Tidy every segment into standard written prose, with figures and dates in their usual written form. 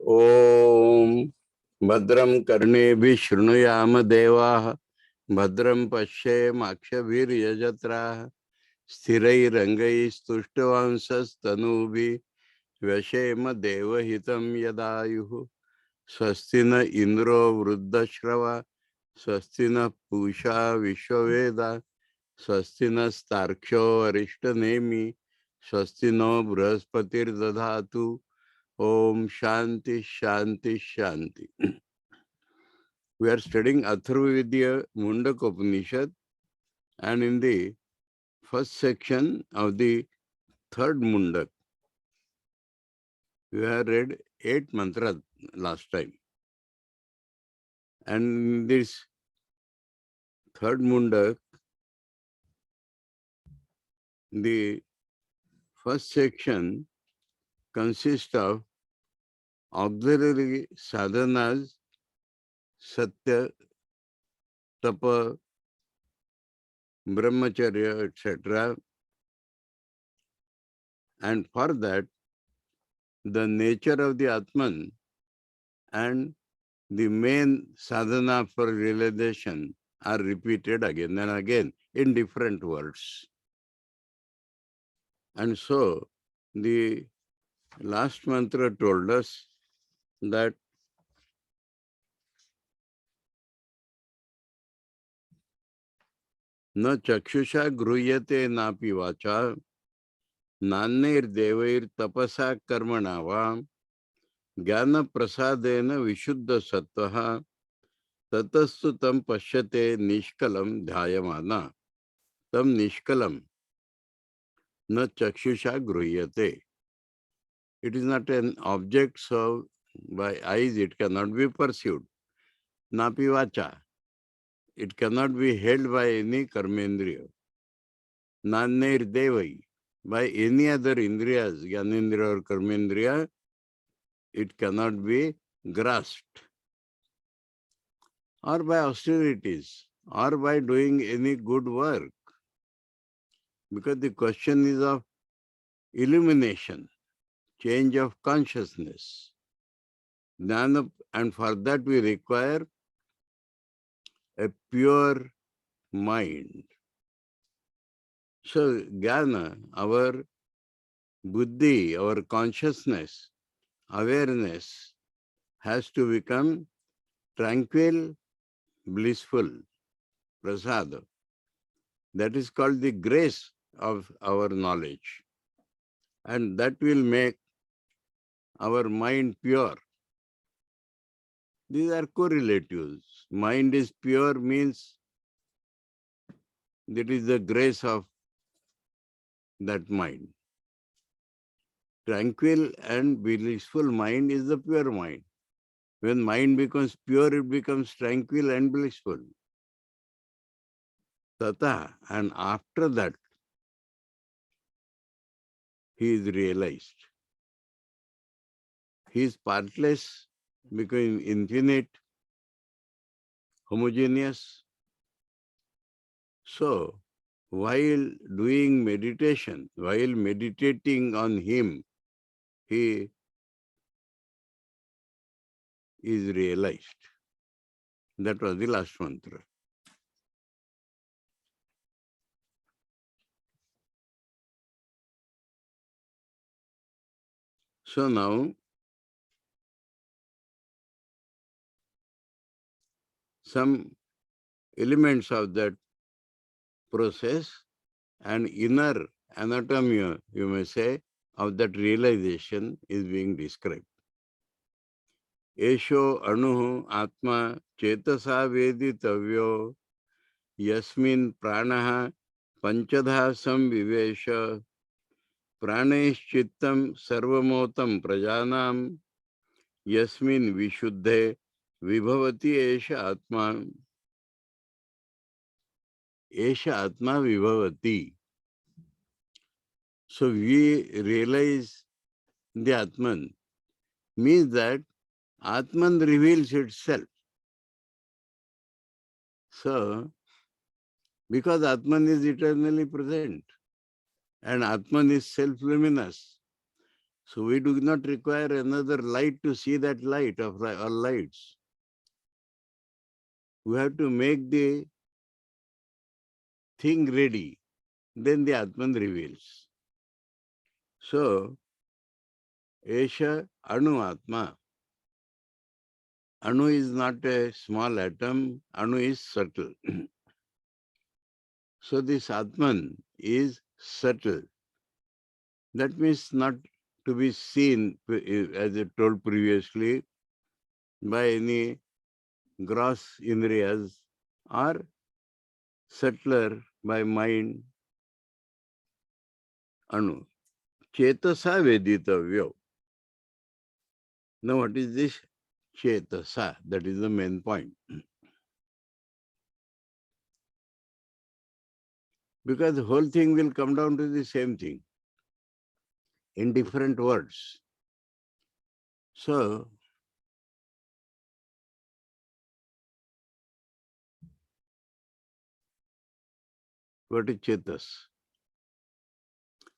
ओम भद्रं कर्णेभिः शृणुयाम देवाः भद्रं पश्येमाक्षभिर्यजत्राः स्थिरैरङ्गैस्तुष्टवंशस्तनूभिः व्यशेम देवहितं यदायुः स्वस्ति न इंद्रो वृद्धश्रवा स्वस्ति न पूषा विश्ववेदा स्वस्ति नस्तार्क्ष्यो अरिष्टनेमि स्वस्ति no बृहस्पतिर्दधातु Om Shanti Shanti Shanti. We are studying Atharva Veda Muṇḍaka Upanishad, and in the first section of the third Muṇḍaka, we have read 8 mantras last time. And in this third Muṇḍaka, the first section consists of auxiliary sadhanas, satya, tapa, brahmacharya, etc. And for that, the nature of the Atman and the main sadhana for realization are repeated again and again in different words. And so, the last mantra told us that na chakshusha gruyate napi vacha nanir devair tapasa karmana va jnana prasadena vishuddha sattvaha tatastu tam pashyate nishkalam dhyayamana tam nishkalam na chakshusha gruyate. It is not an object, so by eyes it cannot be pursued. Napi vacha, it cannot be held by any karmendriya. Nanir devai, by any other indriyas, gyanendriya or karmendriya, it cannot be grasped. Or by austerities, or by doing any good work. Because the question is of illumination, change of consciousness. Jnana, and for that we require a pure mind. So, jnana, our buddhi, our consciousness, awareness has to become tranquil, blissful, prasada. That is called the grace of our knowledge. And that will make our mind pure. These are correlatives. Mind is pure means that is the grace of that mind. Tranquil and blissful mind is the pure mind. When mind becomes pure, it becomes tranquil and blissful. Tata, and after that, he is realized. He is partless, becoming infinite, homogeneous. So, while doing meditation, while meditating on him, he is realized. That was the last mantra. So now, some elements of that process and inner anatomy, you may say, of that realization is being described. Esho anuhu atma chetasa veditavyo yasmin pranaha panchadha samvivesha praneshchittam sarvamotam prajanam yasmin vishuddhe vibhavati esha atma. Esha atma vibhavati. So we realize the Atman means that Atman reveals itself. So, because Atman is eternally present and Atman is self-luminous, So we do not require another light to see that light of all lights. We have to make the thing ready. Then the Atman reveals. So, Esha Anu Atma. Anu is not a small atom. Anu is subtle. So this Atman is subtle. That means not to be seen, as I told previously, by any gross indriyas or subtler by mind. Anu. Chetasa veditavyo. Now what is this Chetasa? That is the main point. Because the whole thing will come down to the same thing in different words. So, what is Chetas?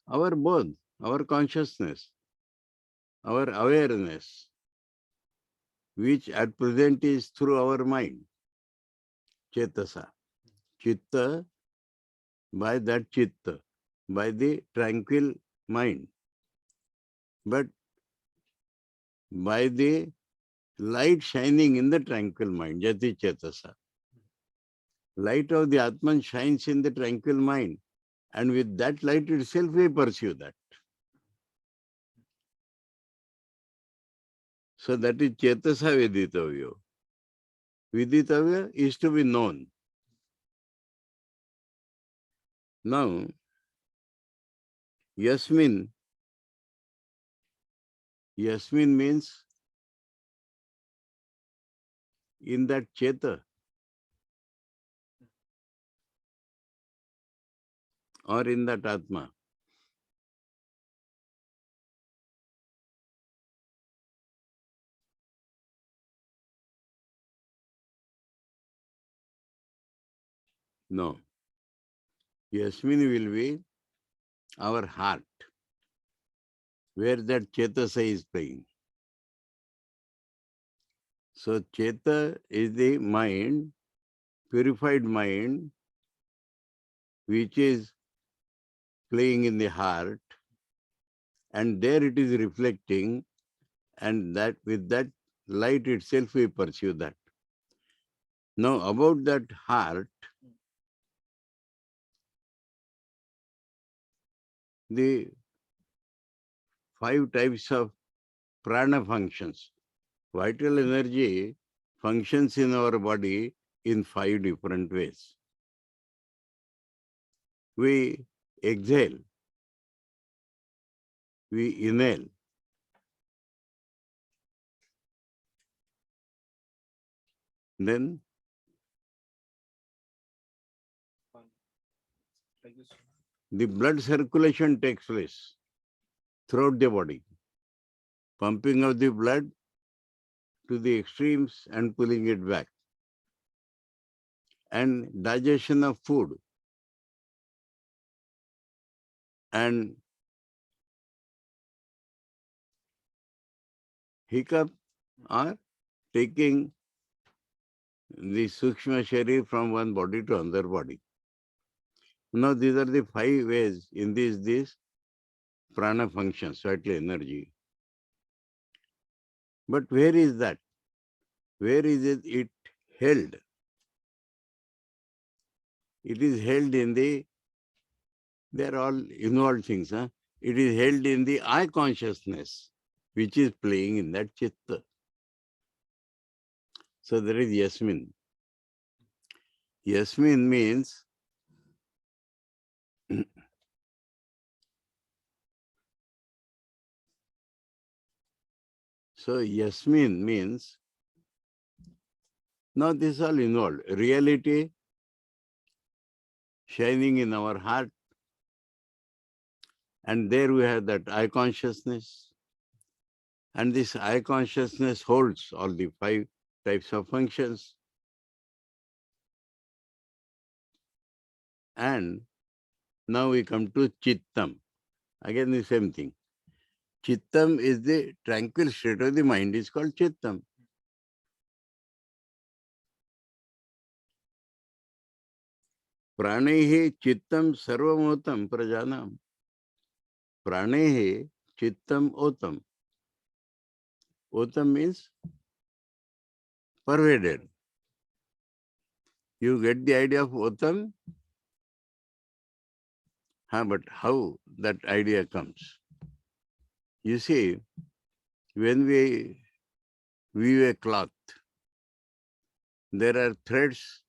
Our both, our consciousness, our awareness, which at present is through our mind. Chetasa. Chitta, by that chitta, by the tranquil mind. But by the light shining in the tranquil mind, Jati Chetasa. Light of the Atman shines in the tranquil mind. And with that light itself, we pursue that. So that is Chetasa Veditavyo. Viditavya is to be known. Now, Yasmin means in that Cheta or in that Atma. No. Yasmin will be our heart, where that Chetasa is playing. So Cheta is the mind, purified mind, which is playing in the heart, and there it is reflecting, and that with that light itself we pursue that. Now about that heart, the 5 types of prana functions. Vital energy functions in our body in 5 different ways. We exhale, we inhale, then the blood circulation takes place throughout the body, pumping of the blood to the extremes and pulling it back, and digestion of food, and hiccup or taking the Sukshma Sharir from one body to another body. Now these are the 5 ways in this prana functions, vital energy. But where is that? Where is it held? It is held in the, they are all involved things. Huh? It is held in the I consciousness, which is playing in that chitta. So there is Yasmin. Yasmin means so Yasmin means, now this is all involved. Reality shining in our heart, and there we have that I consciousness. And this I consciousness holds all the 5 types of functions. And now we come to Chittam. Again the same thing. Chittam is the tranquil state of the mind, is called Chittam. Pranehi Chittam Sarvamotam Prajanam. Pranehi Chittam Otam. Otam means pervaded. You get the idea of Otam? But how that idea comes? You see, when we weave a cloth, there are threads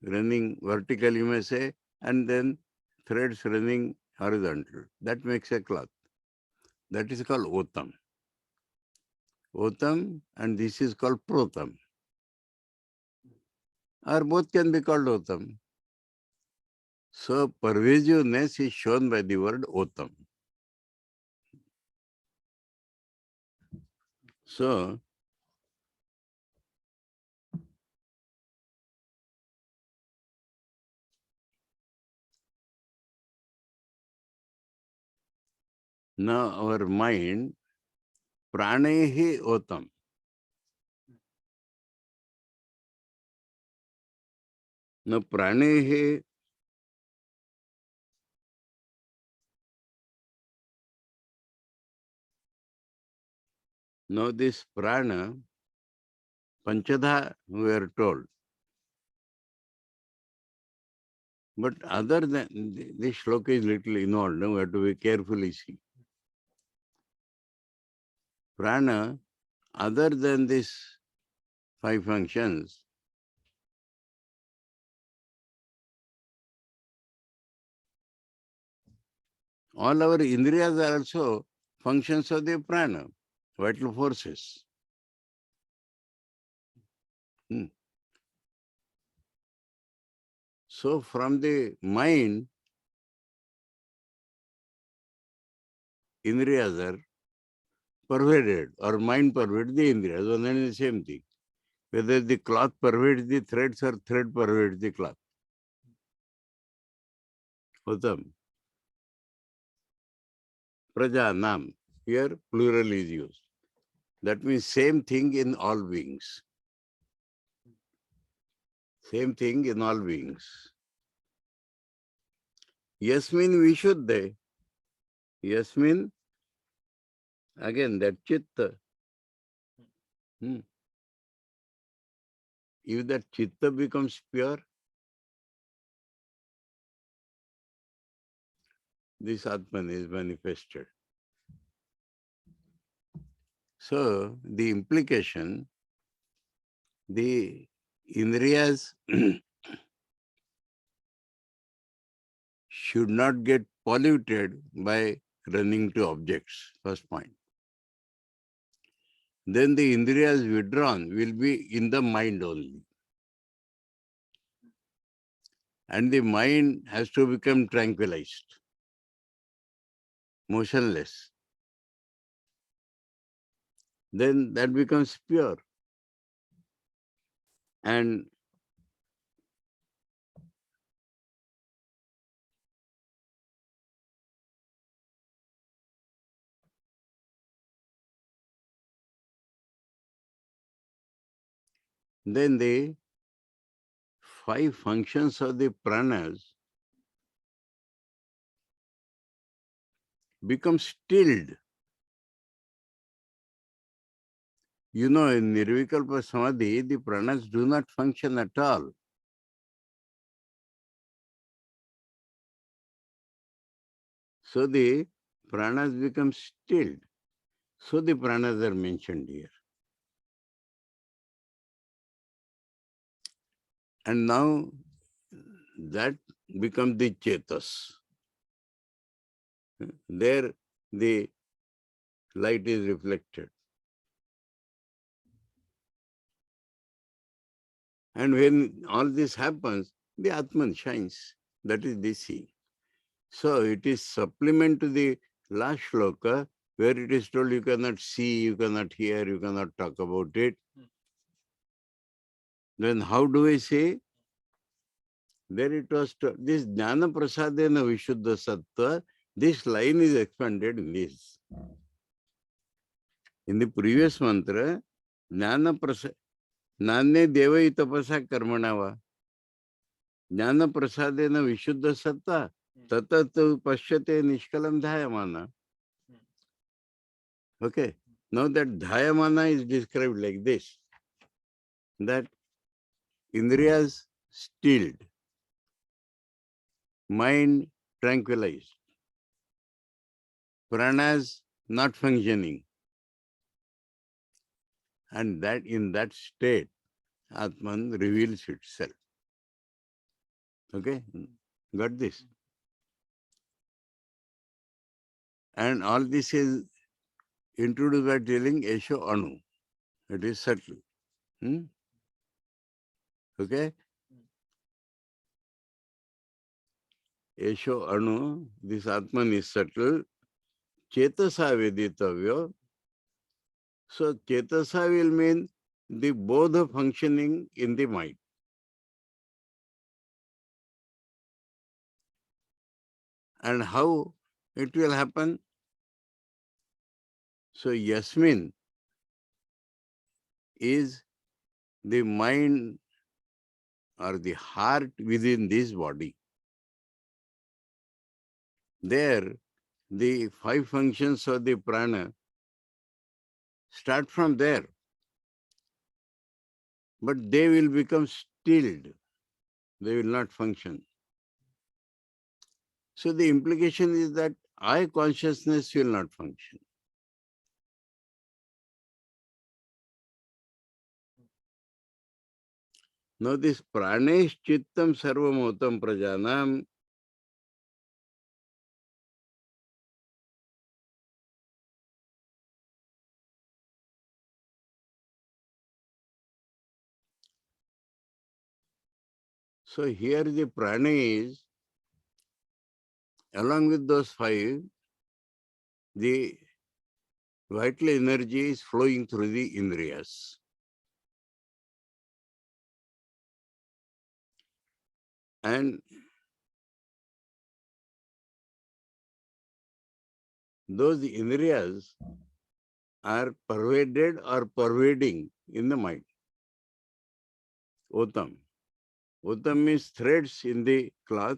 running vertical, you may say, and then threads running horizontal. That makes a cloth. That is called Otam. Otam, and this is called Protam. Or both can be called Otam. So pervasiveness is shown by the word Otam. So now our mind, pranehi Otam. Now pranehi, now this prana, Panchadha, we are told. But other than this shloka is little involved, now we have to be carefully see. Prana, other than these 5 functions, all our indriyas are also functions of the prana, vital forces. So from the mind, indriyas are pervaded, or mind pervades the indriyas, one and the same thing. Whether the cloth pervades the threads or thread pervades the cloth. Utam. Prajanam. Here plural is used. That means same thing in all beings. Same thing in all beings. Yasmin Vishuddhe. Yasmin, again that chitta. If that chitta becomes pure, this Atman is manifested. So the implication, the indriyas should not get polluted by running to objects, first point. Then the indriyas withdrawn will be in the mind only. And the mind has to become tranquilized, motionless. Then that becomes pure. And then the 5 functions of the pranas become stilled. You know, in Nirvikalpa Samadhi, the pranas do not function at all. So the pranas become stilled. So the pranas are mentioned here. And now that becomes the chetas. There the light is reflected. And when all this happens, the Atman shines. That is the sea. So it is supplement to the last shloka, where it is told you cannot see, you cannot hear, you cannot talk about it. Then how do I say? There it was this Jnana Prasadena Vishuddha Sattva, this line is expanded in this. In the previous mantra, Jnana Prasad, Nanye Devai Tapasa Karmanava, Jnana Prasadena Vishuddha Satta, Tatat Pashyate Nishkalam Dhayamana. Okay. Now that Dhayamana is described like this, that Indriyas stilled, mind tranquilized, pranas not functioning, and that in that state, Atman reveals itself. Okay, got this? And all this is introduced by telling Esho Anu. It is subtle. Okay? Esho Anu, this Atman is subtle. Chetasa Veditavya. So Chetasa will mean the bodha functioning in the mind. And how it will happen? So Yasmin is the mind or the heart within this body. There, the 5 functions of the prana start from there. But they will become stilled. They will not function. So the implication is that I consciousness will not function. Now this pranesh chittam sarvamotam prajanam, so here the prana is, along with those 5, the vital energy is flowing through the indriyas. And those indriyas are pervaded or pervading in the mind. Otam. Otam means threads in the cloth.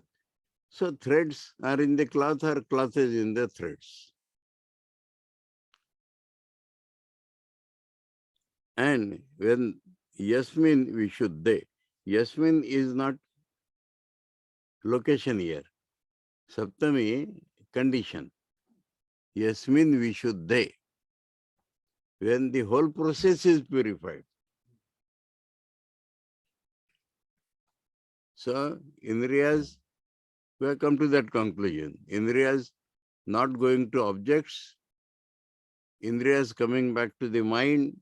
So threads are in the cloth or cloth is in the threads. And when Yasmin Vishuddhe, Yasmin is not location here. Saptami, condition. Yasmin Vishuddhe, when the whole process is purified. So, Indriyas, we have come to that conclusion. Indriyas not going to objects, Indriyas coming back to the mind,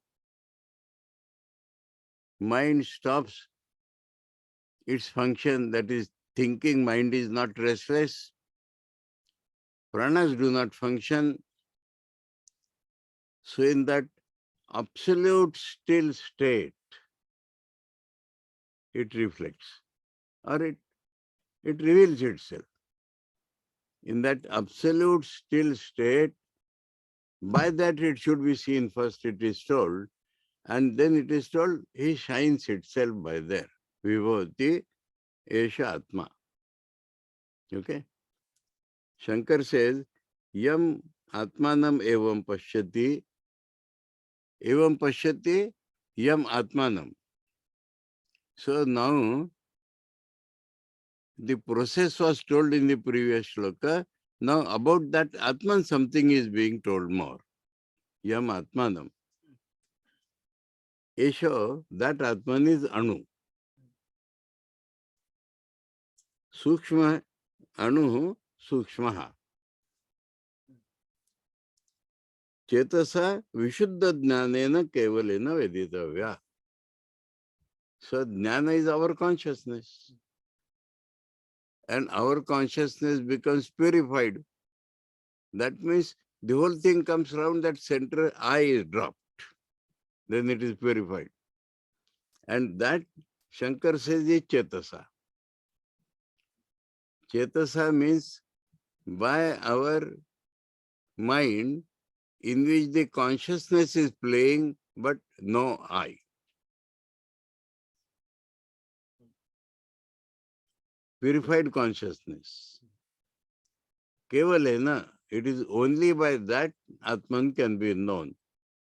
mind stops its function, that is thinking, mind is not restless, pranas do not function. So in that absolute still state, it reflects or it reveals itself. In that absolute still state, by that it should be seen first, it is told, and then it is told, he shines itself by there. Vibhavati Esha Atma. Okay? Shankar says, Yam Atmanam evam pashyati, evam pashyati yam Atmanam. So now, the process was told in the previous shloka. Now about that Atman something is being told more. Yam Atmanam. Esho, that Atman is Anu. Sukshma, Anu, Sukshmaha. Chetasa Vishuddha Jnanena Kevalena Veditavya. So Jnana is our consciousness. And our consciousness becomes purified. That means the whole thing comes around that center, I is dropped. Then it is purified. And that Shankar says is Chetasa. Chetasa means by our mind, in which the consciousness is playing, but no I. Purified consciousness. Keval hai na. It is only by that Atman can be known.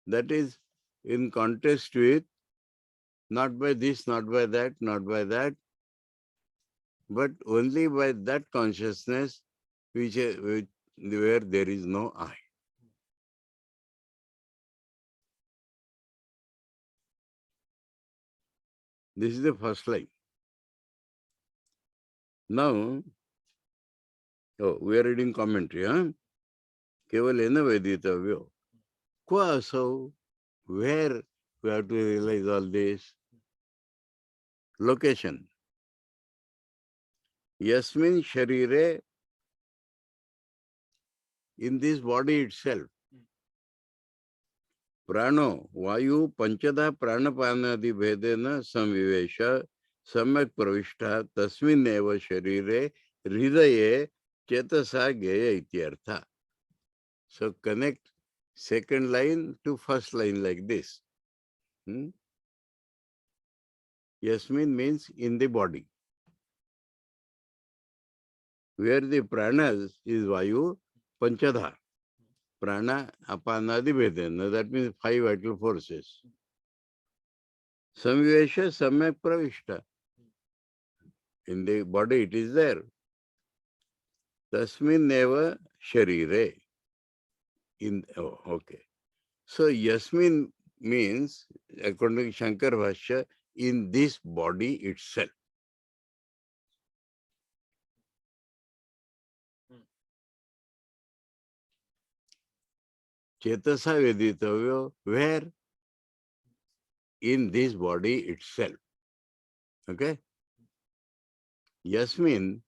That is in contrast with not by this, not by that, not by that, but only by that consciousness where there is no I. This is the first line. Now, we are reading commentary, huh? Keval ena veditavyo. Kwa asau, where we have to realize all this? Location. Yasmin sharire, in this body itself. Prano, vayu, panchada, pranapanadi bhedena samvivesha, samyak pravishta, tasmin eva sharire, hridaye, chetasa geya ityartha. So connect second line to first line like this. Yasmin means in the body. Where the pranas is vayu, panchadha. Prana, apanadi, vedana. That means 5 vital forces. Samvivesha, samyak pravishta. In the body it is there. Tasmin neva sharire. Okay. So Yasmin means, according to Shankar Bhashya, in this body itself. Chetasa veditavyo, where? In this body itself. Okay? Yasmin,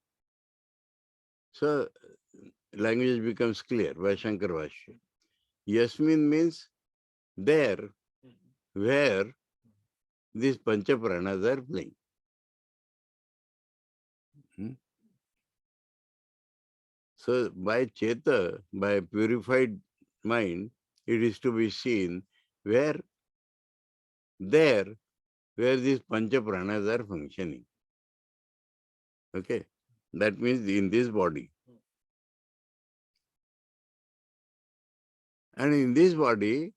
so language becomes clear by Shankar Bhashya. Yasmin means there, where these Pancha Pranas are playing. So by Cheta, by purified mind, it is to be seen where there, where these Pancha Pranas are functioning. Okay? That means in this body. And in this body,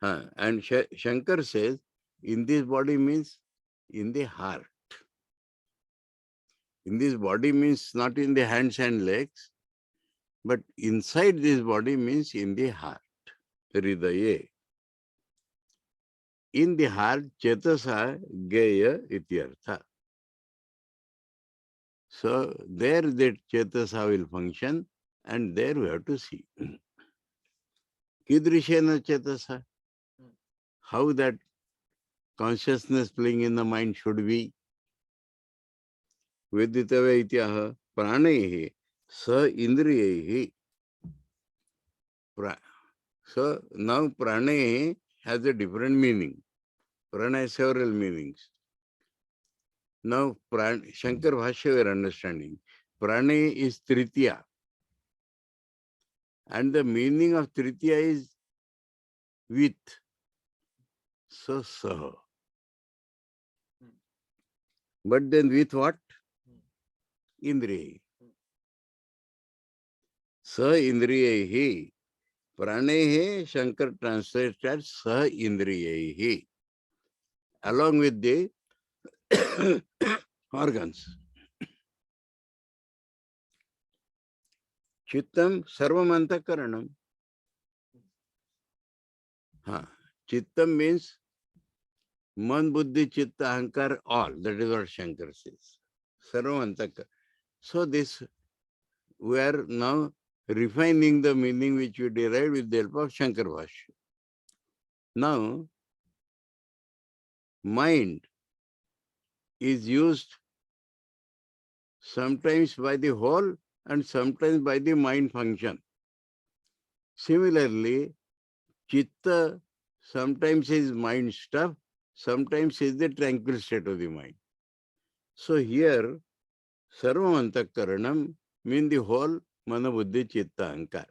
and Shankar says, in this body means in the heart. In this body means not in the hands and legs, but inside this body means in the heart. Hridaye. In the heart, Chetasa Geya Ityartha. So there that Chetasa will function, and there we have to see. Kidrishena Chetasa. How that consciousness playing in the mind should be. Veditave ityaha pranehi sa indriyehi. So now prane has a different meaning. Prana has several meanings. Now Shankar Bhashya we are understanding. Prane is Tritiya. And the meaning of Tritiya is with. So saha. But then with what? Indriyehi. Sa indriyehi. Pranehe, Shankar translates as Sa Indriyehi, along with the organs. Chittam Sarvamantakaranam. Chittam means Man, Buddhi, Chitta, Ahankar, all. That is what Shankar says. Sarvamantaka. So this, we are now refining the meaning which we derived with the help of Shankar Bhashya. Now, mind is used sometimes by the whole and sometimes by the mind function. Similarly, Chitta sometimes is mind stuff, sometimes is the tranquil state of the mind. So here, Sarvamantakaranam means the whole Mana Buddhi Chitta Ahankar.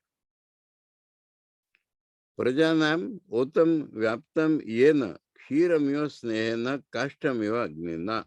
Prajanam otam vyaptam yena kshiramiva snehena kashtamiva agnina.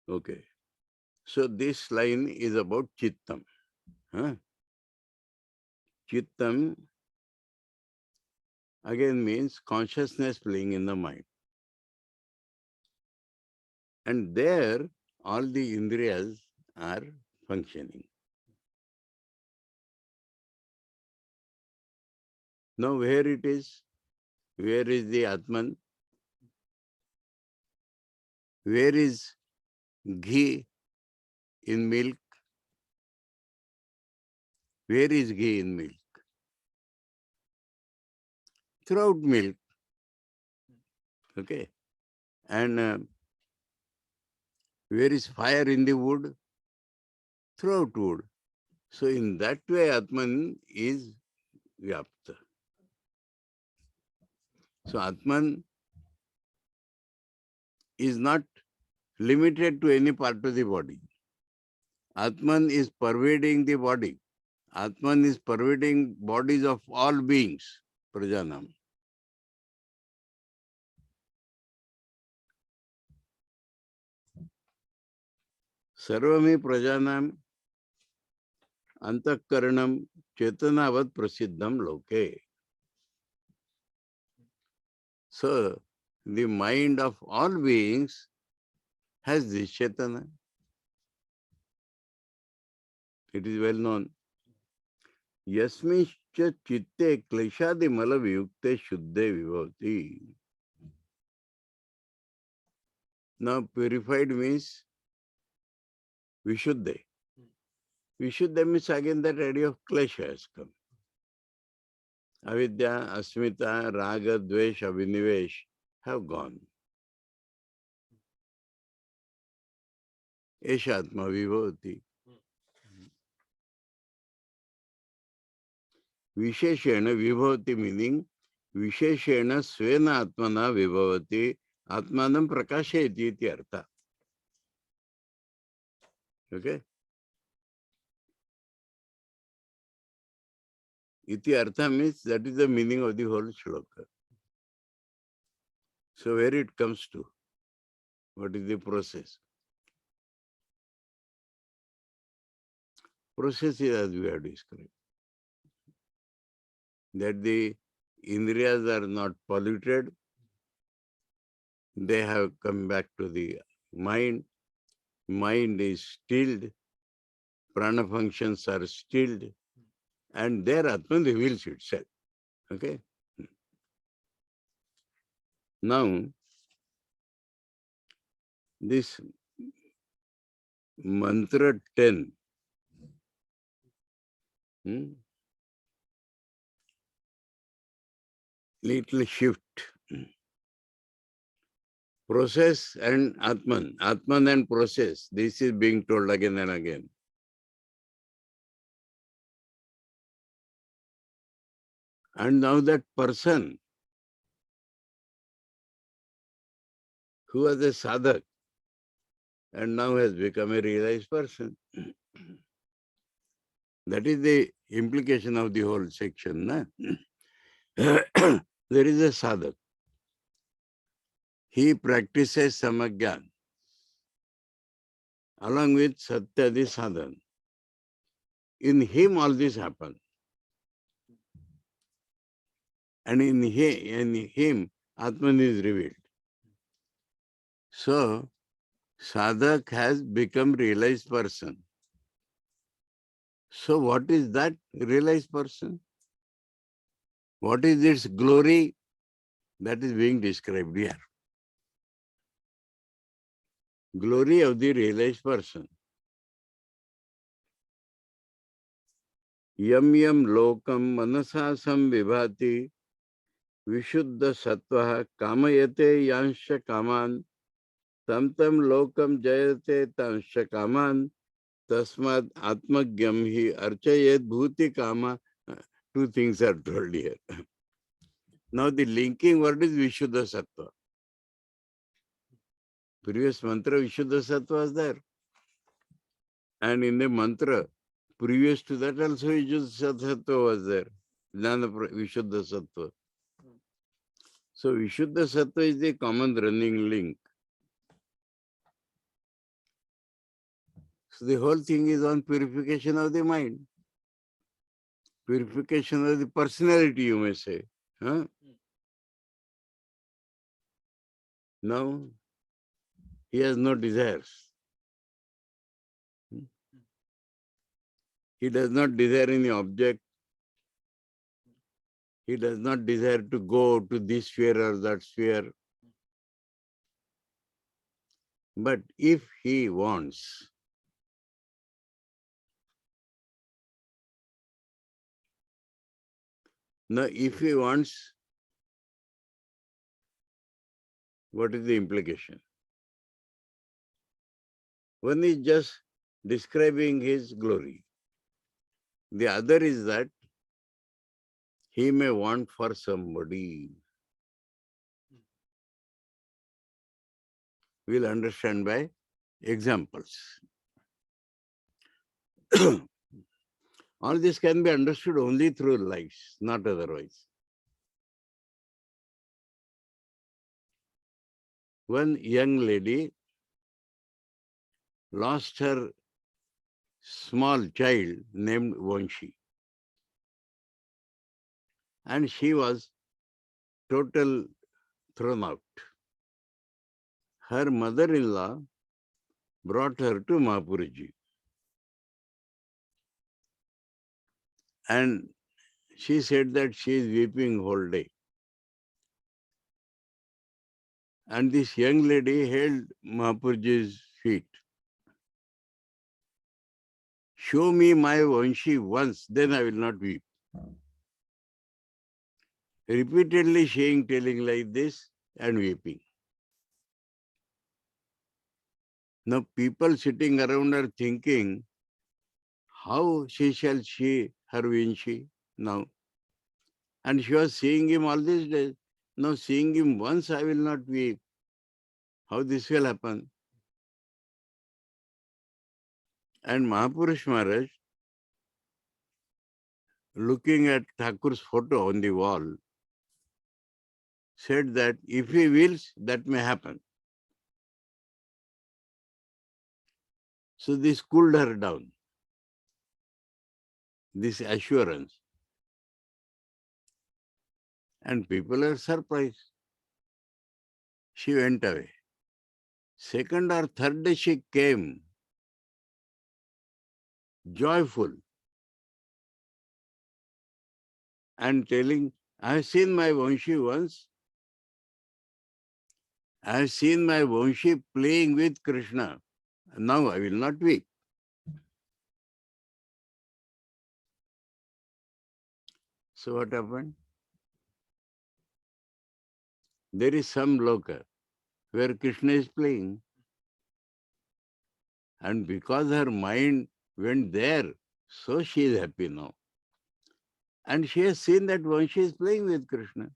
Okay. So this line is about Chittam. Huh? Chittam again means consciousness playing in the mind. And there all the indriyas are functioning. Now where it is? Where is the Atman? Where is ghee in milk? Where is ghee in milk? Throughout milk. Okay. And where is fire in the wood? Throughout wood. So in that way, Atman is Vyapta. So Atman is not limited to any part of the body. Atman is pervading the body. Atman is pervading bodies of all beings. Prajanam. Sarvami Prajanam Antakaranam Chetanavat Prasiddham Loke. So, the mind of all beings has this Chetana. It is well known. Yasmicha chitte kleshadi malaviyukte shuddhe vivavati. Now, purified means Vishuddhe. Vishuddha means again that idea of klesha has come. Avidya, asmita, raga, dvesh, abhinivesh have gone. Eshatma vivavati. Visheshena vibhavati meaning Visheshena svena atmana vibhavati atmanam prakashayati iti artha. Okay? Iti artha means that is the meaning of the whole shloka. So where it comes to? What is the process? Process is as we have described. That the indriyas are not polluted. They have come back to the mind. Mind is stilled. Prana functions are stilled. And there Atman reveals itself. Okay? Now, this mantra 10, little shift. Process and Atman. Atman and process. This is being told again and again. And now that person who was a sadhak and now has become a realized person. That is the implication of the whole section. Na? There is a sadhak. He practices samagyan along with satyadi sadhan. In him all this happens. And in him Atman is revealed. So, sadhak has become realized person. So, what is that realized person? What is its glory? That is being described here. Glory of the realized person. Yam yam lokam manasa samvibhati Vishuddha Sattva Kamayate Yansha Kaman Tam Tam Lokam Jayate Tansha Kaman Tasmad Atmagyam Hi Archayet Bhuti Kama. Two things are told here. Now the linking word is Vishuddha Sattva. Previous mantra Vishuddha Sattva was there. And in the mantra, previous to that also Vishuddha Sattva was there. Jnana Vishuddha Sattva. So Vishuddha Sattva is the common running link. So the whole thing is on purification of the mind. Purification of the personality, you may say. Huh? Now, he has no desires. He does not desire any object. He does not desire to go to this sphere or that sphere. But if he wants, now if he wants, what is the implication? One is just describing his glory. The other is that he may want for somebody. We'll understand by examples. All this can be understood only through lives, not otherwise. One young lady lost her small child named Vanshi. And she was total thrown out. Her mother-in-law brought her to Mahapuruji. And she said that she is weeping whole day. And this young lady held Mahapuruji's feet. Show me my Vanshi once, then I will not weep. Repeatedly telling like this and weeping. Now people sitting around are thinking, how shall see her Vanshi now? And she was seeing him all these days. Now seeing him once, I will not weep. How this will happen? And Mahapurush Maharaj, looking at Thakur's photo on the wall, said that if he wills, that may happen. So this cooled her down, this assurance. And people are surprised. She went away. Second or third day she came, joyful, and telling, I have seen my Vanshi once. I have seen my Vanshi playing with Krishna. Now I will not weep. So what happened? There is some loka where Krishna is playing. And because her mind went there, so she is happy now. And she has seen that Vanshi is playing with Krishna.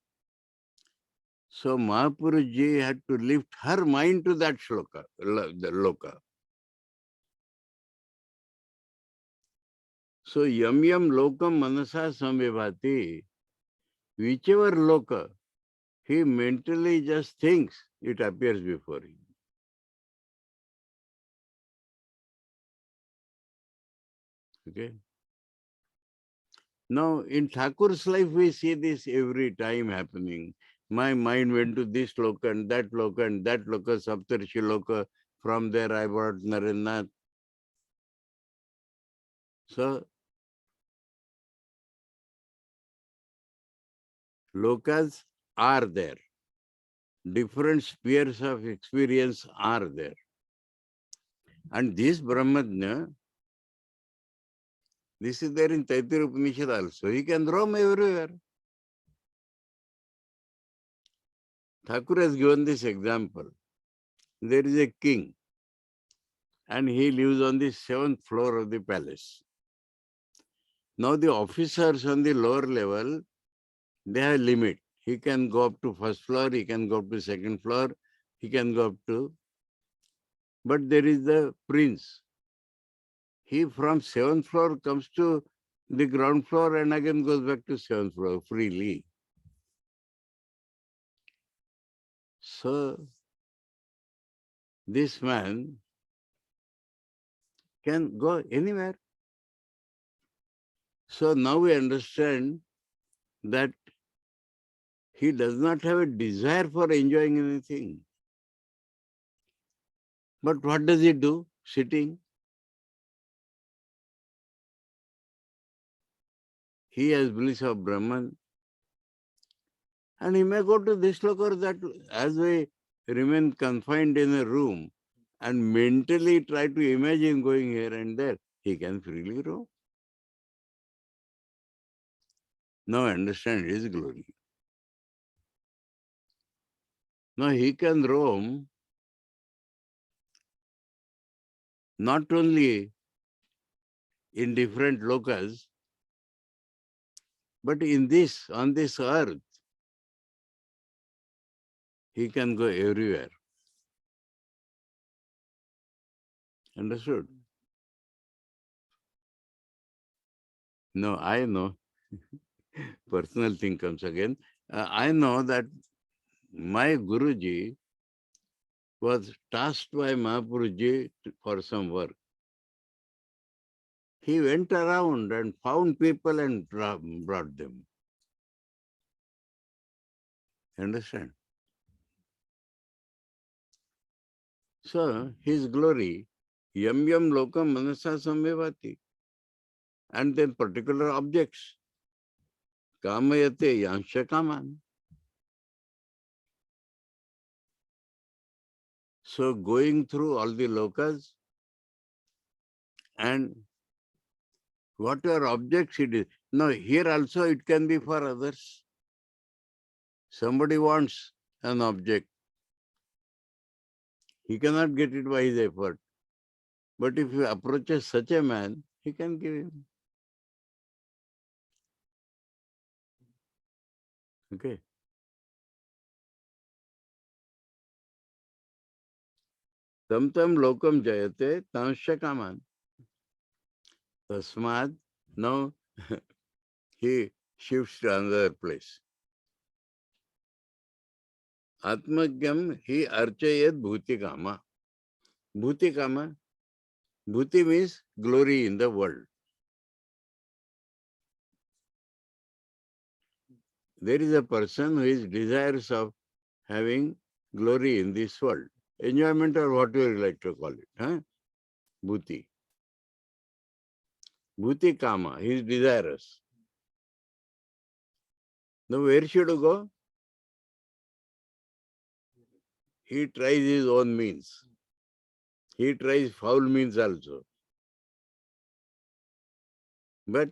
So Mahapuruji had to lift her mind to that shloka, the loka. So yam yam lokam manasa samvibhati, whichever loka he mentally just thinks, it appears before him. Okay. Now in Thakur's life we see this every time happening. My mind went to this loka and that loka and that loka, Saptarshi loka. From there I brought Narendranath. So lokas are there. Different spheres of experience are there. And this Brahmajna, this is there in Taittiriya Upanishad also. He can roam everywhere. Thakur has given this example. There is a king and he lives on the 7th floor of the palace. Now the officers on the lower level, they have a limit. He can go up to 1st floor, he can go up to 2nd floor, he can go up to... But there is the prince. He from 7th floor comes to the ground floor and again goes back to 7th floor freely. So this man can go anywhere. So now we understand that he does not have a desire for enjoying anything. But what does he do? Sitting. He has bliss of Brahman. And he may go to this look or that. As we remain confined in a room and mentally try to imagine going here and there, he can freely roam. Now understand his glory. Now he can roam not only in different lokas, but in this, on this earth, he can go everywhere. Understood? No, I know. Personal thing comes again. I know that my Guruji was tasked by Mahaprabhuji for some work. He went around and found people and brought them. Understand? So, his glory, yam yam lokam manasa samvevati. And then particular objects. Kamayate yansha kaman. So, going through all the lokas and whatever objects it is. Now, here also it can be for others. Somebody wants an object. He cannot get it by his effort. But if he approaches such a man, he can give him. Okay. Tam tam lokam jayate tansya kaman. Tasmad, now he shifts to another place. Atmagyam he archayat bhuti kama. Bhuti kama. Bhuti means glory in the world. There is a person who is desirous of having glory in this world. Enjoyment or whatever you like to call it. Huh? Bhuti. Bhuti kama, he is desirous. Now where should you go? He tries his own means. He tries foul means also. But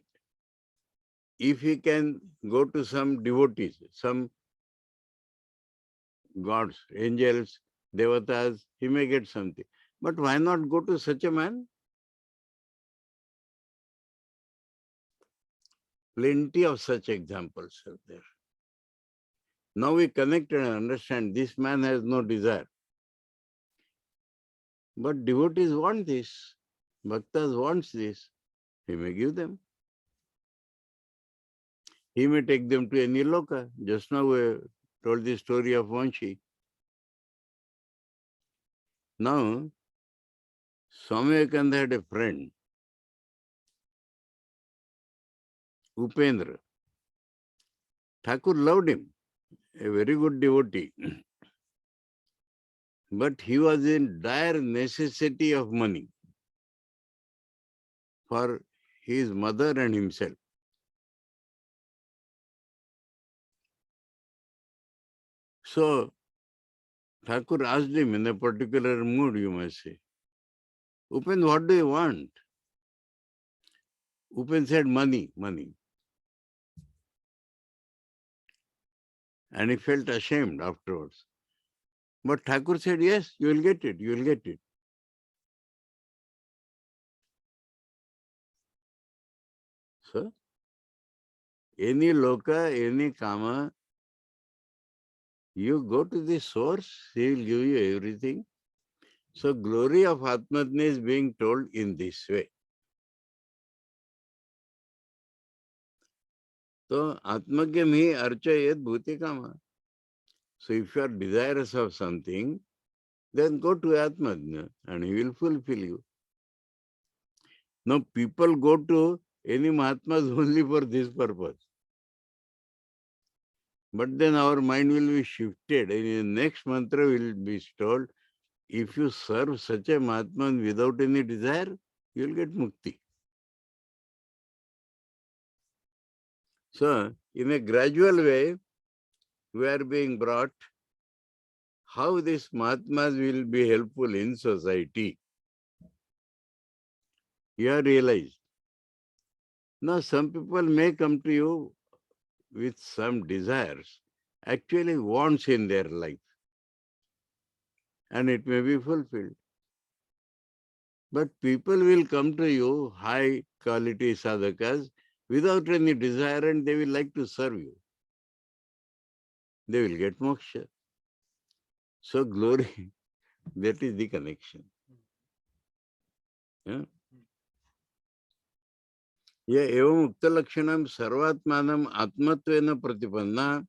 if he can go to some devotees, some gods, angels, devatas, he may get something. But why not go to such a man? Plenty of such examples are there. Now we connect and understand this man has no desire. But devotees want this. Bhaktas wants this. He may give them. He may take them to any loka. Just now we told the story of Vanshi. Now, Swami Vivekananda had a friend, Upendra. Thakur loved him, a very good devotee. But he was in dire necessity of money for his mother and himself. So, Thakur asked him in a particular mood, you must say, Upen, what do you want? Upen said, money, money. And he felt ashamed afterwards. But Thakur said, yes, you will get it, you will get it. So, any loka, any kama, you go to the source, he will give you everything. So, glory of Atmatma is being told in this way. So, Atmagyam hi archayet bhuti kama. So, if you are desirous of something, then go to Atmatma and he will fulfill you. Now, people go to any Mahatmas only for this purpose. But then our mind will be shifted. In the next mantra will be told, if you serve such a Mahatma without any desire, you will get mukti. So, in a gradual way, we are being brought how these Mahatmas will be helpful in society. You have realized. Now, some people may come to you with some desires, actually wants in their life, and it may be fulfilled. But people will come to you, high quality sadhakas, without any desire, and they will like to serve you. They will get moksha. So glory, that is the connection. Yeah. Yeah, evam ukta lakshanam sarvatmanam atmatvena pratipanna.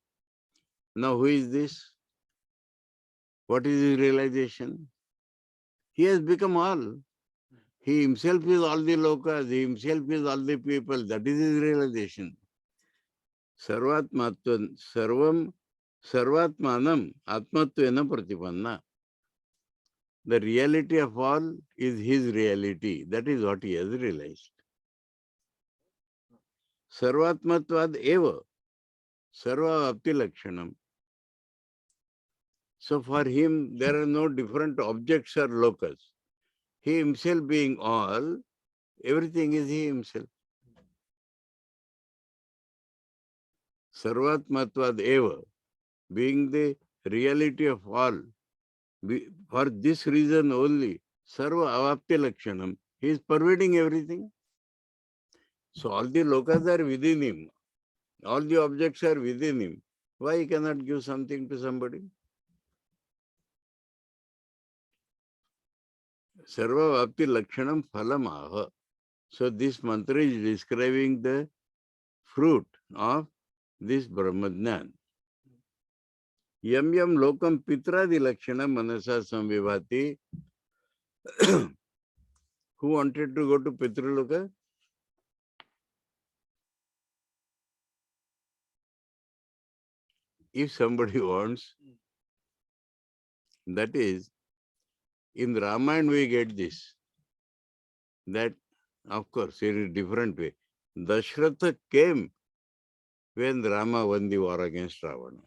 Now who is this? What is his realization? He has become all. He himself is all the lokas, he himself is all the people. That is his realization. Sarvatmatvan, sarvatmanam atmatvena pratipanna. The reality of all is his reality. That is what he has realized. Sarvatmatvad eva, sarva apti lakshanam. So for him, there are no different objects or locus. He himself being all, everything is he himself. Sarvatmatvad eva, being the reality of all. For this reason only, sarva avapti lakshanam, he is pervading everything. So all the lokas are within him. All the objects are within him. Why he cannot give something to somebody? Sarva vapti lakshanam phalamaha. So this mantra is describing the fruit of this Brahmadnan. Yam yam lokam pitradi lakshanam manasa samvivati. Who wanted to go to Pitraloka? If somebody wants, that is, in Ramayana we get this. That, of course, in a different way. Dashratha came when Rama won the war against Ravana.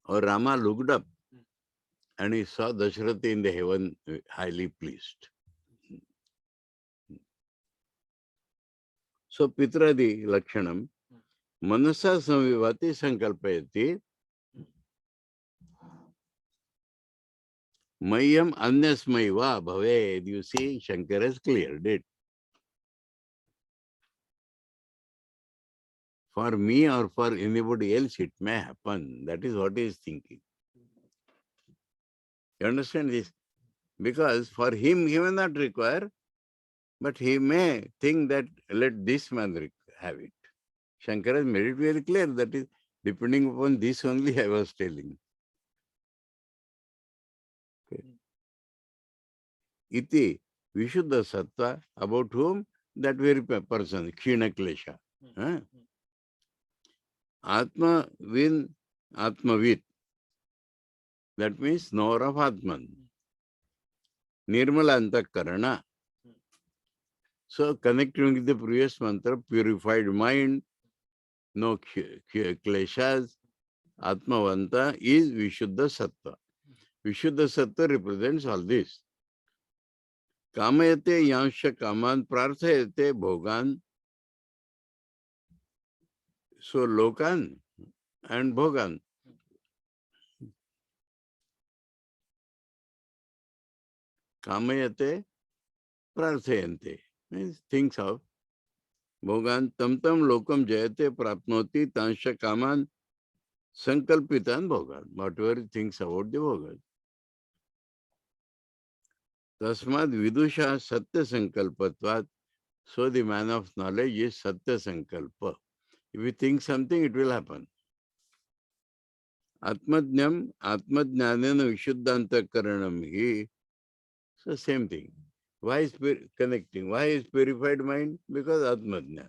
Or Rama looked up and he saw Dashratha in the heaven highly pleased. So Pitradi Lakshanam, Manasa Samvivati Sankalpayati, Mayam Anyasmaiva Bhaved. You see, Shankara has cleared it. For me or for anybody else, it may happen. That is what he is thinking. You understand this? Because for him, he may not require, but he may think that let this man have it. Shankara has made it very clear. That is, depending upon this only I was telling. Okay. Iti Vishuddha Sattva, about whom? That very person, Kshina Klesha. Atma Vin Atmavit. That means knower of Atman. Nirmala Antakarana. So connecting with the previous mantra, purified mind, no kleshas, Atmavanta is Vishuddha Sattva. Vishuddha Sattva represents all this. Kamayate yansha kaman prarthayate bhogan. So lokan and bhogan. Kamayate prarthayante. Means thinks of bhogan tam lokam jayate prapnoti tansha kaman sankalpitan bhogan. Whatever he thinks about the bhogan. Tasmad vidusha satya sankalpatvat. So the man of knowledge is satya sankalpa. If you think something, it will happen. Atmajnam, atmajnanena vishuddhantakaranam hi. So same thing. Why is connecting? Why is purified mind? Because atmajnan.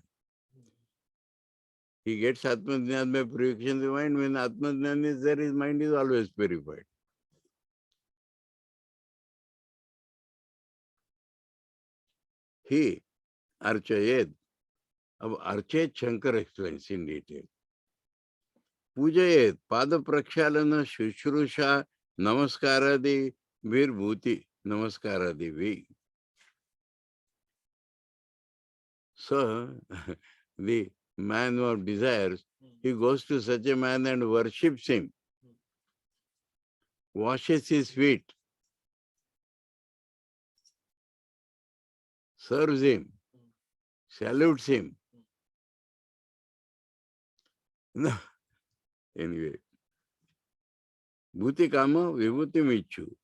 He gets atmajnan by purification of the mind. When atmajnan is there, his mind is always purified. He archayed. अब archayed Shankar explains in detail. पूजयेत पाद प्रक्षालन शुश्रूषा नमस्कारादि विर्भूति नमस्कारादि भी. So the man of desires, he goes to such a man and worships him, washes his feet, serves him, salutes him. No. Anyway, bhuti kama vibhuti michu.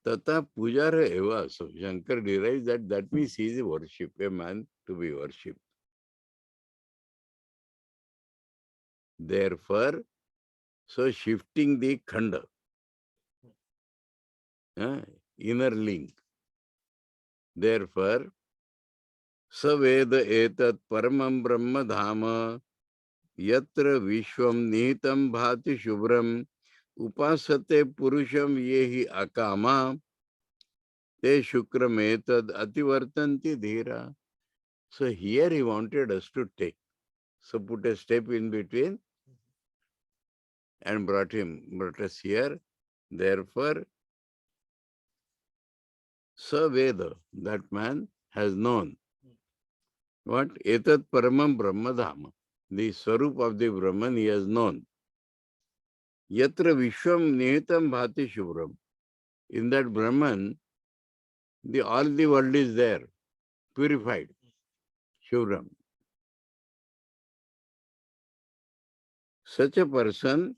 Tata pujara eva. So Shankar derives that means he is a worship, a man to be worshipped. Therefore, so shifting the khanda, inner link. Therefore, saveda etat paramam brahma dhama yatra vishwam nihitam bhati shubram upasate purusham yehi akama te shukram etad ativartanti dhira. So here he wanted us to take. So put a step in between and brought us here. Therefore, Saveda, that man has known. What? Etat paramam brahmadhama. The swarup of the Brahman he has known. Yatra vishwam nihitam bhati shubram. In that Brahman, all the world is there, purified. Shubram. Such a person,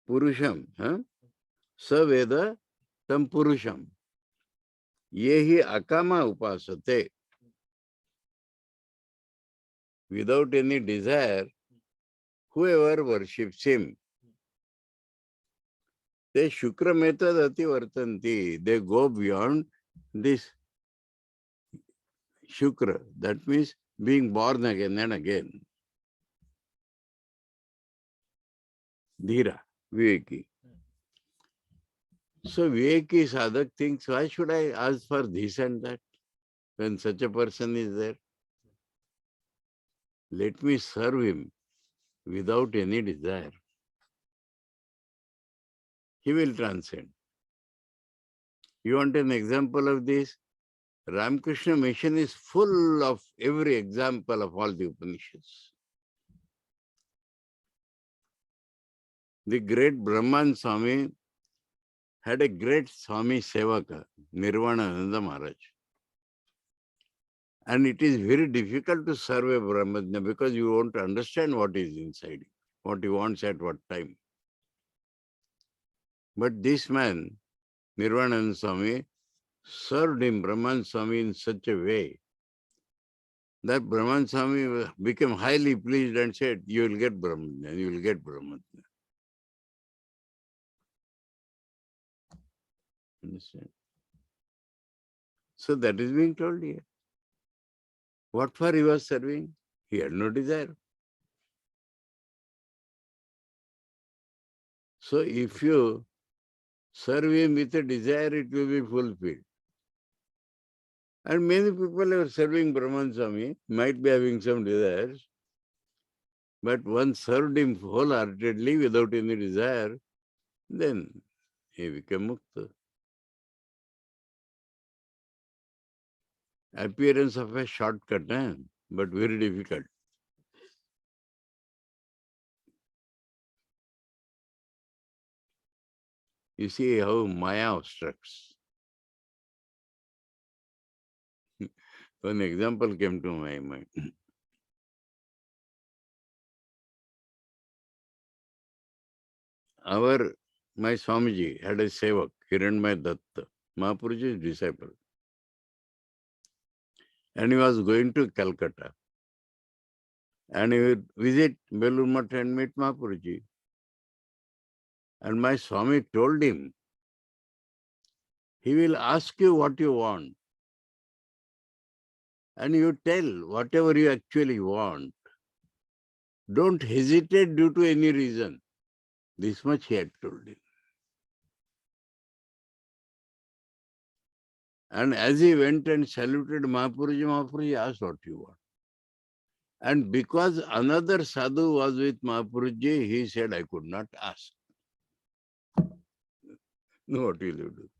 Purusham, Saveda tam Purusham. Yehi akama upasate. Without any desire, whoever worships him, they shukrameta ati vartanti. They go beyond this shukra. That means being born again and again. Dhira, Viveki. So Viveki sadhak thinks, why should I ask for this and that when such a person is there? Let me serve him without any desire. He will transcend. You want an example of this? Ramakrishna mission is full of every example of all the Upanishads. The great Brahman Swami had a great Swami Sevaka, Nirvanananda Maharaj. And it is very difficult to serve a Brahmajna because you won't understand what is inside him, what he wants at what time. But this man, Nirvanananda Swami, served him, Brahman Swami, in such a way that Brahman Swami became highly pleased and said, you will get Brahmajna, you will get Brahmajna. Understand? So that is being told here. What for he was serving? He had no desire. So if you serve him with a desire, it will be fulfilled. And many people are serving Brahman Swami, might be having some desires, but one served him wholeheartedly without any desire, then he became Mukta. appearance of a shortcut, but very difficult. You see how Maya obstructs. One example came to my mind. My Swamiji had a sevak, Hiranmaya Datta, Mahaprabhuji's disciple. And he was going to Calcutta. And he would visit Belur Math and meet Mahaprabhuji. And my Swami told him, he will ask you what you want. And you tell whatever you actually want. Don't hesitate due to any reason. This much he had told him. And as he went and saluted Mahaprabhuji, Mahaprabhuji asked what you want. And because another sadhu was with Mahaprabhuji, he said, I could not ask. No, what will you do?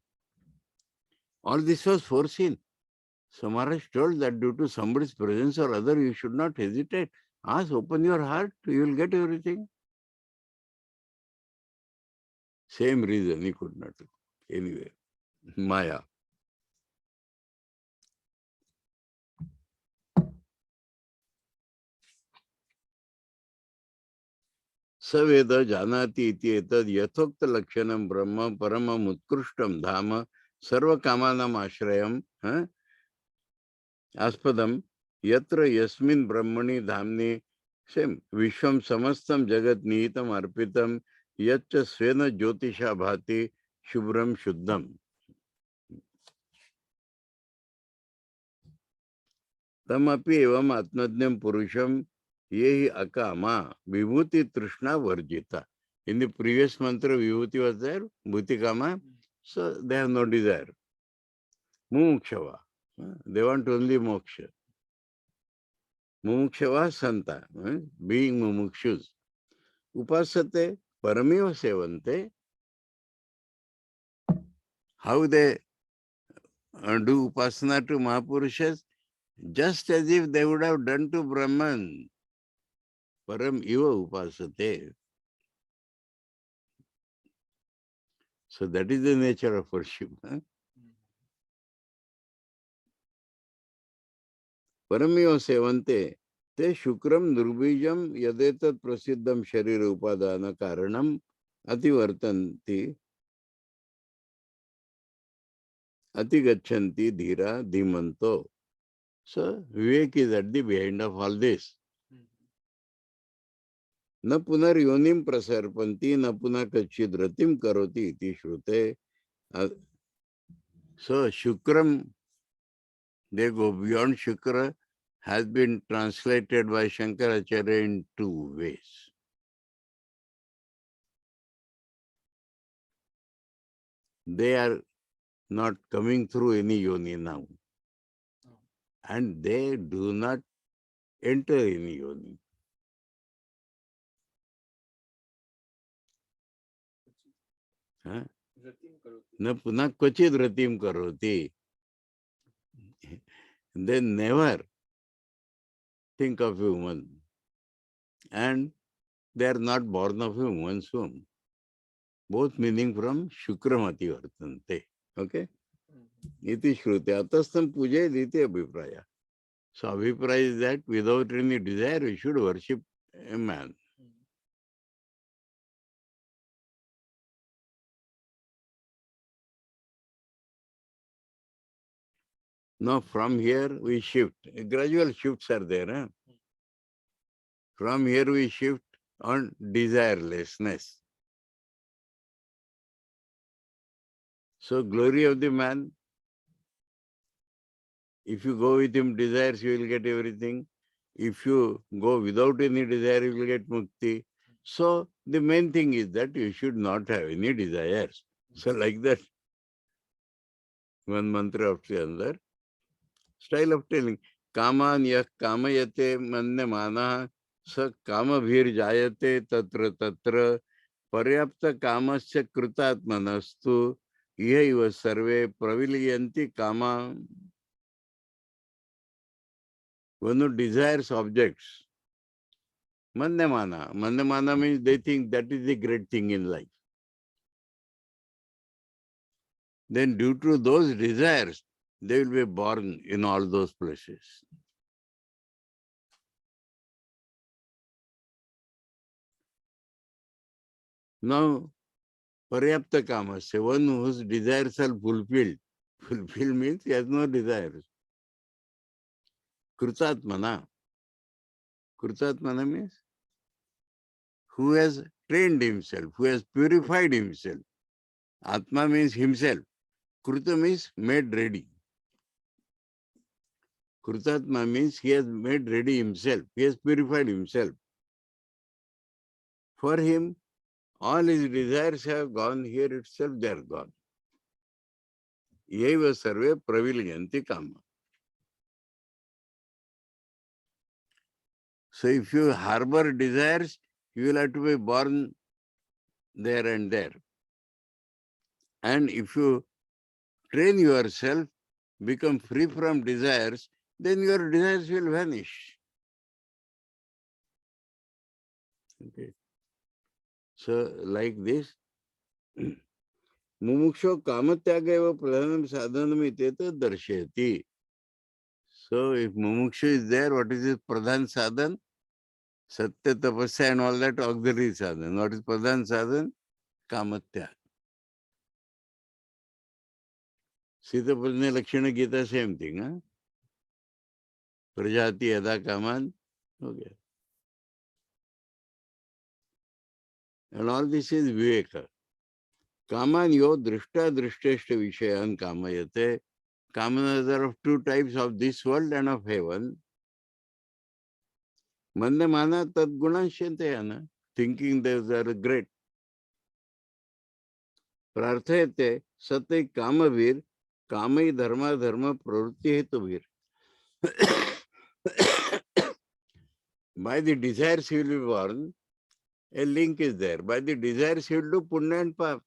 All this was foreseen. So Maharaj told that due to somebody's presence or other, you should not hesitate. Ask, open your heart, you will get everything. Same reason he could not do. Anyway, Maya. Saveda janati iti etad yathokta lakshanam brahma paramam utkrishtam dhama sarva kamanam ashrayam aspadam yatra yasmin brahmani dhamni same vishwam samastam jagat nihitam arpitam yaccha svena jyotisha bhati shubram shuddham. Tamapi evam atmadnyam purusham yehi akama vibhuti trishna varjita. In the previous mantra, vibhuti was there, bhuti kama, so they have no desire. Mumukshava, they want only moksha. Mumukshava santa, being mumukshus. Upasate paramiva sevante. How they do upasana to Mahapurushas? Just as if they would have done to Brahman. Param iva upasate. So that is the nature of worship. Paramiva sevante te shukram durbijam yadetat prasiddham sharira upadana karanam ativartanti atigachanti dhira dhimanto. So Vivek is at the behind of all this. Na punar yonim prasarpanti na punar kachidratim karoti iti shrute. So Shukram, they go beyond Shukra, has been translated by Shankaracharya in two ways. They are not coming through any yoni now. And they do not enter any yoni. Na puna kvachid ratim karoti. They never think of a woman. And they are not born of a woman's womb. Both meaning from Shukramati Vartante. Okay? Iti Shruti. Atastam puja iti abhipraya. So abhipraya is that without any desire, we should worship a man. Now from here we shift. Gradual shifts are there. From here we shift on desirelessness. So glory of the man, if you go with him desires, you will get everything. If you go without any desire, you will get mukti. So the main thing is that you should not have any desires. So like that, one mantra after another, style of telling, kaman yak kamayate manne mana sa kama bhir jayate tatra tatra paryapta kamasya kritatmanastu ihaiva sarve pravilyanti kama. One who desires objects, Mandamana. Mandamana means they think that is the great thing in life. Then due to those desires, they will be born in all those places. Now, Paryapta Kamasya, one whose desires are fulfilled. Fulfilled means he has no desires. Krutatmana. Krutatmana means who has trained himself, who has purified himself. Atma means himself. Kruta means made ready. Krutatma means he has made ready himself. He has purified himself. For him, all his desires have gone here itself, they are gone. Yeva sarve pravilyanti kama. So if you harbor desires, you will have to be born there and there. And if you train yourself, become free from desires, then your desires will vanish. Okay. So like this, Mumuksho kamatyaga pradhanam sadhanam iteta darshayati. So if Mumuksha is there, what is his pradhan sadhan? Satya, tapasya and all that auxiliary sadhan. What is pradhan sadhan? Kamatya. Sita Prajna Lakshana Gita, same thing. Huh? Prajati Yada Kaman. Okay. And all this is Viveka. Kaman yo drishta drishteshta vishayan kamayate. Kamanas are of two types, of this world and of heaven. Mandamana tad gunanshyantayana. Thinking those are great. Prarthayate satai kamavir. Kamai dharma dharma pravritti hetuvir. By the desires he will be born, a link is there. By the desires he will do punya and pap.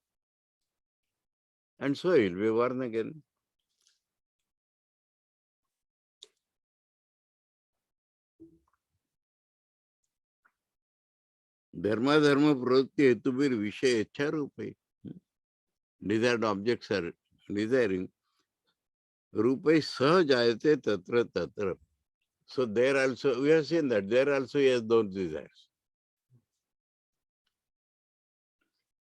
And so he will be born again. Dharma dharma pravritti hetuvir vishay ichha rupai. Desired objects are desiring. Rupai sahajayate tatra tatra. So there also, we have seen that, there also he has those desires.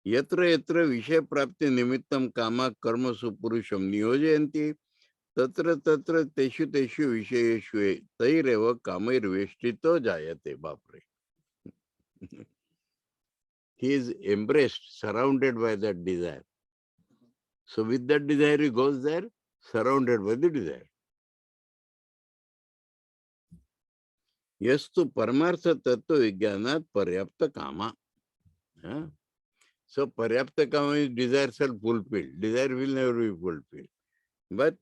Yatra yatra vishay prapti nimittam kama karma supurusham niyojayanti tatra tatra teshu teshu vishayeshu taireva kamair veshtito jayate bapre. He is embraced, surrounded by that desire. So with that desire he goes there, surrounded by the desire. Yastu paramartha tattva vijnanat paryapta kama. So paryapta kama is desires are fulfilled. Desire will never be fulfilled. But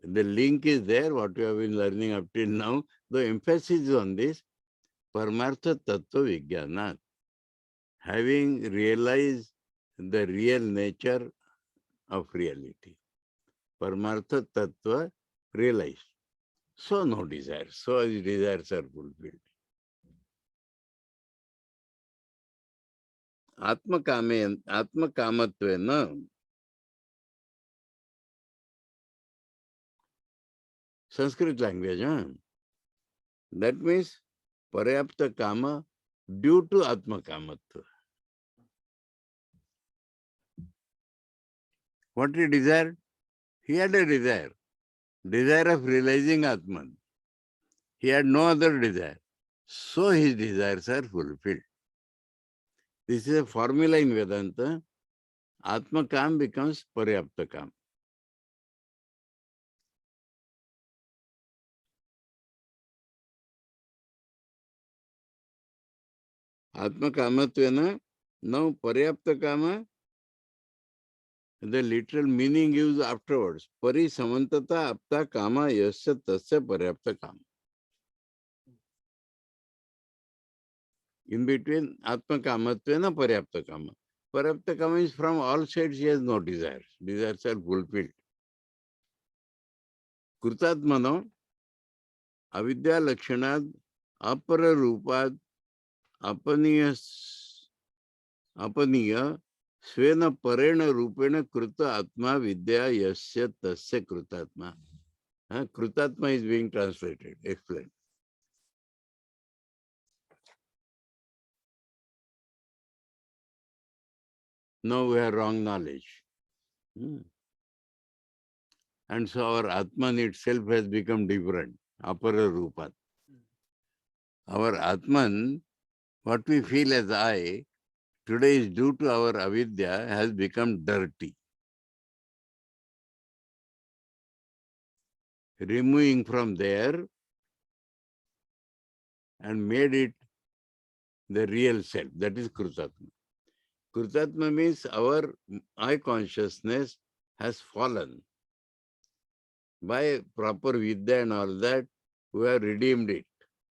the link is there, what we have been learning up till now. The emphasis is on this, paramartha tattva vijnanat. Having realized the real nature of reality. Paramartha tattva realized. So no desires. So his desires are fulfilled. Atma kamatvena. Sanskrit language, huh? That means paryapta kama due to atma kamatva. What he desired? He had a desire. Desire of realizing Atman. He had no other desire. So his desires are fulfilled. This is a formula in Vedanta. Atma Kam becomes Paryapta Kam. Atma Kamatvena, now Paryapta Kama, the literal meaning used afterwards. Pari samantata apta kama yasya tasya Paryapta Kam. In between Atma Kamatvena Paryapta Kama. Paryapta Kama is from all sides, he has no desires. Desires are fulfilled. Krutatmano, अविद्या लक्षणात अपर रूपात अपनीय स्वेन परेण रूपेण कृत आत्मा विद्या यस्य तस्य कृतात्मा. Kritatma is being translated. Explain. Now we have wrong knowledge. And so our Atman itself has become different. Apara Rupat. Our Atman, what we feel as I, today is due to our avidya, has become dirty. Removing from there and made it the real self. That is Krutatma. Krutatma means our I consciousness has fallen. By proper vidya and all that, we have redeemed it.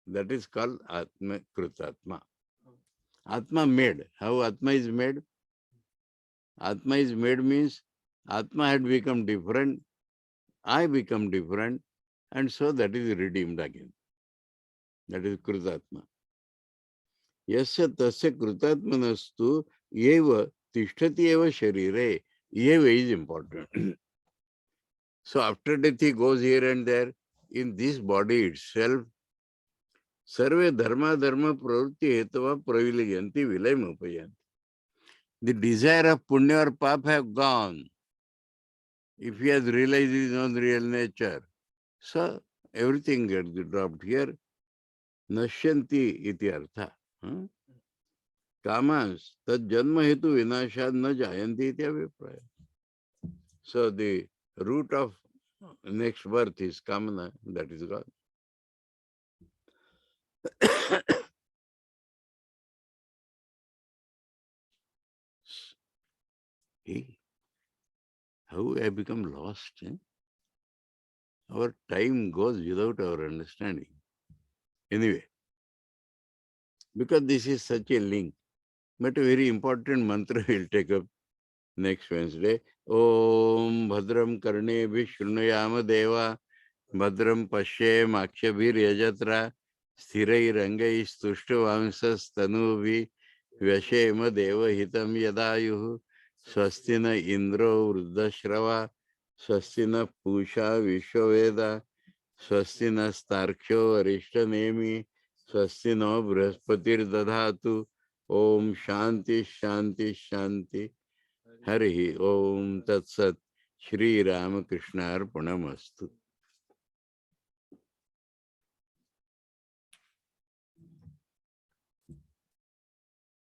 That is called Atma Krutatma. Atma made. How Atma is made? Atma is made means Atma had become different, I become different, and so that is redeemed again. That is Krutatma. Yasya tasya Krutatmanastu eva tishtati eva sharire. Eva is important. So after death he goes here and there. In this body itself, सर्वे धर्मा धर्म प्रवृत्ति हेतु प्रविलयन्ति William उपयन्ति. The desire of punya or pap have gone. If he has realized his own real nature, so everything gets dropped here. Nashyanti iti artha. Kamas tad janma hetu vinashad na jayanti iti avipraya. So the root of next birth is kamana, that is God. Hey, how I become lost? Our time goes without our understanding. Anyway, because this is such a link, but a very important mantra we'll take up next Wednesday. Om Bhadram Karne Vishnuyama Deva Bhadram Pashe Makshabhir Yajatra Sthirai Rangai Stushtvamsas Tanuvi Vyashema Deva Hitam Yadayuhu Swastina Indro Vruddashrava Swastina Pusha Vishwaveda Swastina Starksho Arishtanemi Swastina Brahspatir Dadhatu Om Shanti Shanti Shanti Harihi Om Tat Sat Shri Ramakrishna Arpanamastu.